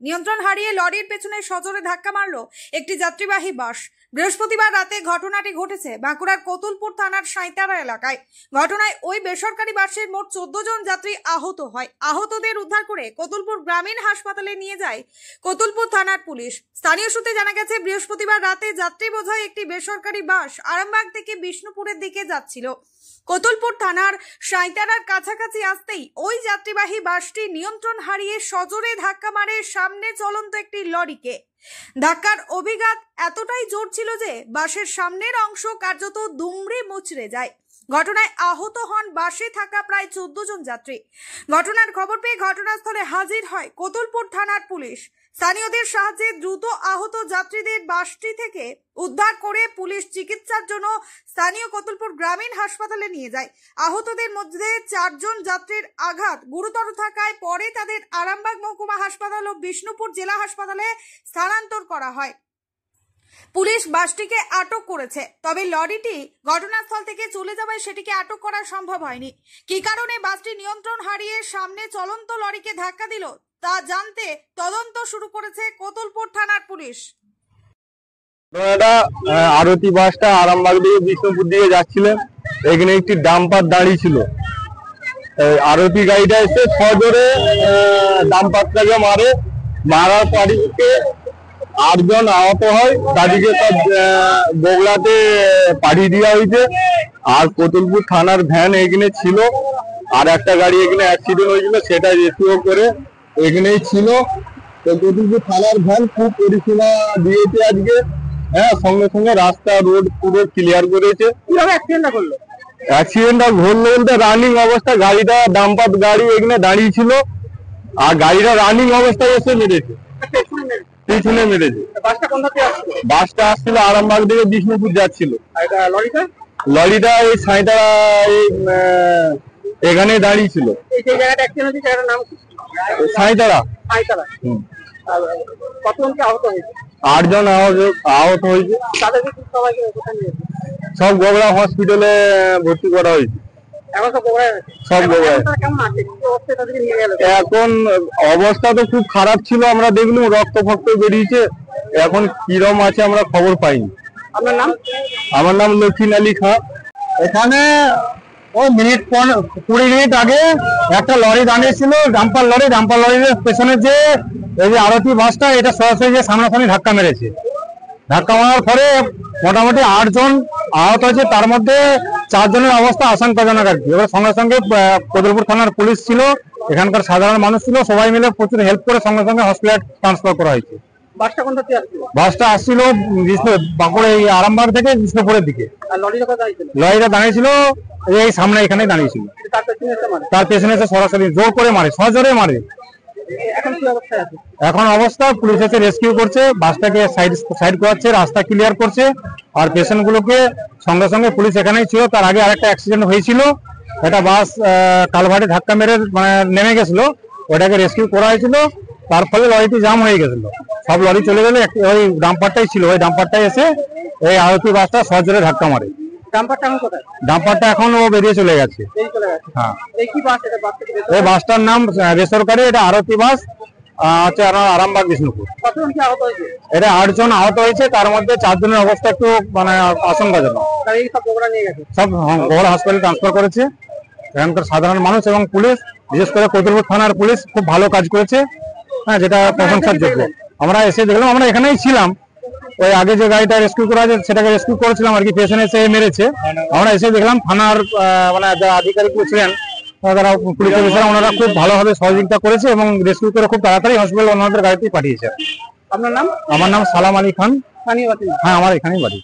নিয়ন্ত্রণ হারিয়ে লরির পেছনে সজোরে ধাক্কা মারল একটি যাত্রীবাহী বাস। বৃহস্পতিবার রাতে ঘটনাটি ঘটেছে বাঁকুড়ার কতুলপুর থানার সাঁইতারা এলাকায়। ঘটনায় ওই বেসরকারি বাসের মোট 14 জন যাত্রী আহত হয়। আহতদের উদ্ধার করে কতুলপুর গ্রামীণ হাসপাতালে নিয়ে যায় কতুলপুর থানার পুলিশ। স্থানীয় সূত্রে জানা গেছে, বৃহস্পতিবার রাতে যাত্রী বোঝাই একটি বেসরকারি বাস আরামবাগ থেকে বিষ্ণুপুরের দিকে যাচ্ছিল। কতুলপুর থানার সাঁইতারার কাছাকাছি আসতেই ওই যাত্রীবাহী বাসটি নিয়ন্ত্রণ হারিয়ে সজোরে ধাক্কা মারে সামনে চলন্ত একটি লরিকে। ধাক্কার অভিঘাত এতটাই জোর ছিল যে বাসের সামনের অংশ কার্যত দুমড়ে মুচড়ে যায়। ঘটনায় আহত হন বাসে থাকা প্রায় 14 জন যাত্রী। ঘটনার খবর পেয়ে ঘটনাস্থলে হাজির হয় কতুলপুর থানার পুলিশ। স্থানীয়দের সাহায্যে দ্রুত আহত যাত্রীদের বাসটি থেকে উদ্ধার করে পুলিশ চিকিৎসার জন্য স্থানীয় কতুলপুর গ্রামীণ হাসপাতালে নিয়ে যায়। আহতদের মধ্যে 4 জন যাত্রীর আঘাত গুরুতর থাকায় পরে তাদের আরামবাগ মহকুমা হাসপাতাল ও বিষ্ণুপুর জেলা হাসপাতালে স্থানান্তর করা হয়। পুলিশ বাসটিকে আটক করেছে, তবে লরিটি ঘটনাস্থল থেকে চলে যাওয়ায় সেটিকে আটক করা সম্ভব হয়নি। কি কারণে বাসটি নিয়ন্ত্রণ হারিয়ে সামনে চলন্ত লরিকে ধাক্কা দিল তা জানতে তদন্ত শুরু করেছে কতুলপুর থানার পুলিশ। আরতি বাসটা আরামবাগ থেকে বিষ্ণুপুর দিকে যাচ্ছিলেন, এখানে একটি ডাম্পার দাঁড়িয়ে ছিল। আরতি গাড়িটা এসে সজোরে ডাম্পারটাকে মারার পরে 8 জন আহত হয়। তাদেরকে সব বগুড়াতে পাঠিয়ে দেওয়া হয়েছে। আর কতুলপুর থানার ভ্যান এখানে ছিল, আর একটা গাড়ি এখানে অ্যাক্সিডেন্ট হয়েছিল, সেটা রেস্কিউ করে এখানেই ছিল। তো কতুলপুর থানার ভ্যান খুব পরিষেবা দিয়েছে আজকে। হ্যাঁ, সঙ্গে সঙ্গে রাস্তা রোড পুরো ক্লিয়ার করেছে। কিভাবে অ্যাক্সিডেন্টটা ঘটলো বলতে রানিং অবস্থা, গাড়িটা ডাম্পার গাড়ি এখানে দাঁড়িয়ে ছিল, আর গাড়িটা রানিং অবস্থায় এসে মেরেছে, পিছনে মেরেছে। বাসটা আসছিল আরামবাগ থেকে বিষ্ণুপুর যাচ্ছিল। লরিটা এই সাঁইতারা এখানে দাঁড়িয়ে ছিল। সাঁইতারা 8 জন আহত হয়েছে। সব বগুড়া হসপিটালে ভর্তি করা হয়েছে। সব এখন অবস্থা তো খুব খারাপ ছিল, আমরা দেখলাম রক্ত ফক্ত বেরিয়েছে। এখন কিরম আছে আমরা খবর পাইনি। আমার নাম লক্ষিণ আলী খাঁ। এখানে ওই 20 মিনিট আগে একটা লরি দাঁড়িয়েছিল, ডাম্পার লরির পেছনে যে এই যে আরতি বাসটা, এটা সরাসরি যে সামনাসামনি ধাক্কা মেরেছে। ধাক্কা মারার পরে মোটামুটি 8 জন আহত হয়েছে, তার মধ্যে 4 জনের অবস্থা আশঙ্কাজনক আর কি। এবার সঙ্গে সঙ্গে কতুলপুর থানার পুলিশ ছিল, এখানকার সাধারণ মানুষ ছিল, সবাই মিলে প্রচুর হেল্প করে সঙ্গে সঙ্গে হসপিটালে ট্রান্সফার করা হয়েছে। বাসটা আসছিল বাঁকুড়া এই আরামবাগ থেকে বিষ্ণুপুরের দিকে। লরিটা দাঁড়িয়েছিল এই সামনে এখানে দাঁড়িয়েছিল, তার পেছনে এসে সরাসরি জোর করে মারে, সজোরে মারে। এখন অবস্থা পুলিশ এসে রেস্কিউ করছে, বাসটাকে সাইড করাচ্ছে, রাস্তা ক্লিয়ার করছে। আর পেশেন্ট গুলোকে সঙ্গে সঙ্গে পুলিশ এখানেই ছিল। তার আগে আরেকটা অ্যাক্সিডেন্ট হয়েছিল, একটা বাস কালভার্টে ধাক্কা মেরে নেমে গেছিল, ওটাকে রেস্কিউ করা হয়েছিল। তার ফলে লরিটি জাম হয়ে গেছিল, সব লরি চলে গেলে ওই ডাম্পারটাই ছিল, ওই ডাম্পারটাই এসে এই আরতি বাসটা সজোরে ধাক্কা মারে। ডাম্পারটা এখন ও বেরিয়ে চলে গেছে। হ্যাঁ, এই বাসটার নাম বেসরকারি, এটা আরতি বাস হচ্ছে আরামবাগ বিষ্ণুপুর। এটা 8 জন আহত হয়েছে, তার মধ্যে 4 জনের অবস্থা একটু আশঙ্কাজনক। সব বগুড়া হাসপাতালে ট্রান্সফার করেছে। এখানকার সাধারণ মানুষ এবং পুলিশ, বিশেষ করে কতুলপুর থানার পুলিশ খুব ভালো কাজ করেছে। হ্যাঁ, যেটা প্রশংসার যোগ্য। আমরা এসে দেখলাম, আমরা এখানেই ছিলাম, ওই আগে যে গাড়িটা রেস্কিউ করা হয়েছে সেটাকে রেস্কিউ করেছিলাম আর কি, পেছনে এসে মেরেছে। আমরা এসে দেখলাম থানার যারা আধিকারিক ছিলেন, তারা পুলিশ অফিসার, ওনারা খুব ভালোভাবে সহযোগিতা করেছে এবং রেস্কিউ করে খুব তাড়াতাড়ি হসপিটাল ওনাদের গাড়িতেই পাঠিয়েছে। আপনার নাম? আমার নাম সালাম আলী খান। হ্যাঁ, আমার এখানেই বাড়ি।